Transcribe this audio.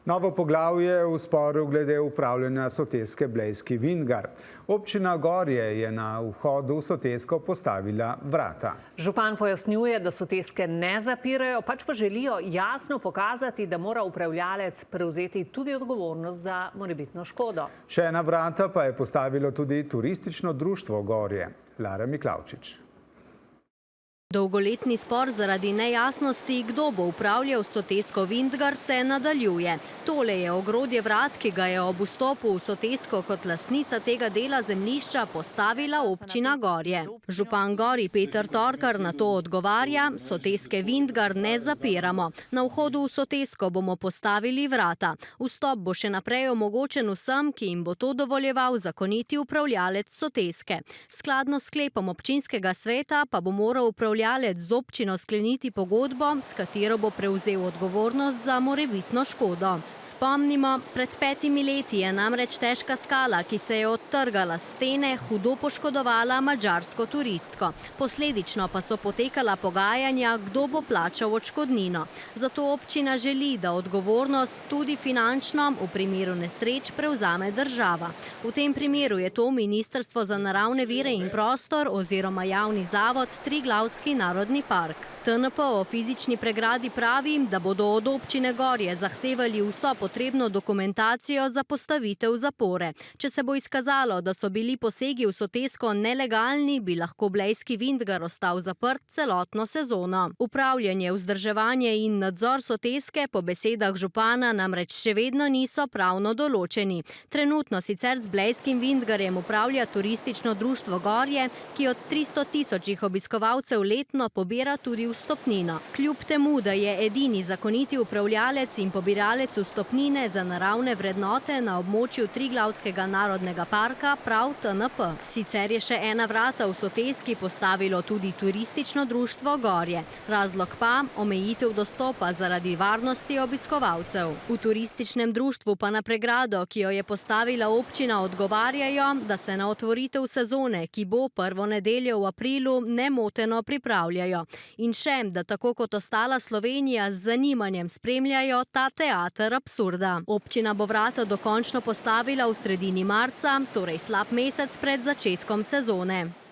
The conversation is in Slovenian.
Novo poglavje v sporu glede upravljanja soteske Blejski Vintgar. Občina Gorje je na vhodu v sotesko postavila vrata. Župan pojasnjuje, da soteske ne zapirajo, pač pa želijo jasno pokazati, da mora upravljalec prevzeti tudi odgovornost za morebitno škodo. Še ena vrata pa je postavilo tudi turistično društvo Gorje. Lara Miklavčič. Dolgoletni spor zaradi nejasnosti, kdo bo upravljal sotesko Vintgar, se nadaljuje. Tole je ogrodje vrat, ki ga je ob vstopu v sotesko kot lastnica tega dela zemljišča postavila občina Gorje. Župan Gorij Peter Torkar na to odgovarja: soteske Vintgar ne zapiramo. Na vhodu v sotesko bomo postavili vrata. Vstop bo še naprej omogočen vsem, ki jim bo to dovoljeval zakoniti upravljalec soteske. Skladno s sklepom občinskega sveta pa bo moral upravljalec z občino skleniti pogodbo, s katero bo prevzel odgovornost za morebitno škodo. Spomnimo, pred 5 leti je namreč težka skala, ki se je odtrgala s stene, hudo poškodovala madžarsko turistko. Posledično pa so potekala pogajanja, kdo bo plačal odškodnino. Zato občina želi, da odgovornost tudi finančno v primeru nesreč prevzame država. V tem primeru je to Ministrstvo za naravne vire in prostor oziroma javni zavod Triglavski narodni park. TNP o fizični pregradi pravi, da bodo od občine Gorje zahtevali vso potrebno dokumentacijo za postavitev zapore. Če se bo izkazalo, da so bili posegi v sotesko nelegalni, bi lahko Blejski Vintgar ostal zaprt celotno sezono. Upravljanje, vzdrževanje in nadzor soteske po besedah župana namreč še vedno niso pravno določeni. Trenutno sicer z Blejskim Vintgarjem upravlja turistično društvo Gorje, ki od 300 tisočih obiskovalcev letno pobira tudi vstopnino. Kljub temu, da je edini zakoniti upravljalec in pobiralec vstopnine za naravne vrednote na območju Triglavskega narodnega parka prav TNP. Sicer je še ena vrata v soteski postavilo tudi turistično društvo Gorje. Razlog pa omejitev dostopa zaradi varnosti obiskovalcev. V turističnem društvu pa na pregrado, ki jo je postavila občina, odgovarjajo, da se na otvoritev sezone, ki bo prvo nedeljo v aprilu, nemoteno pripravljajo. In še, da tako kot ostala Slovenija z zanimanjem spremljajo ta teater absurda. Občina bo vrata dokončno postavila v sredini marca, torej slab mesec pred začetkom sezone.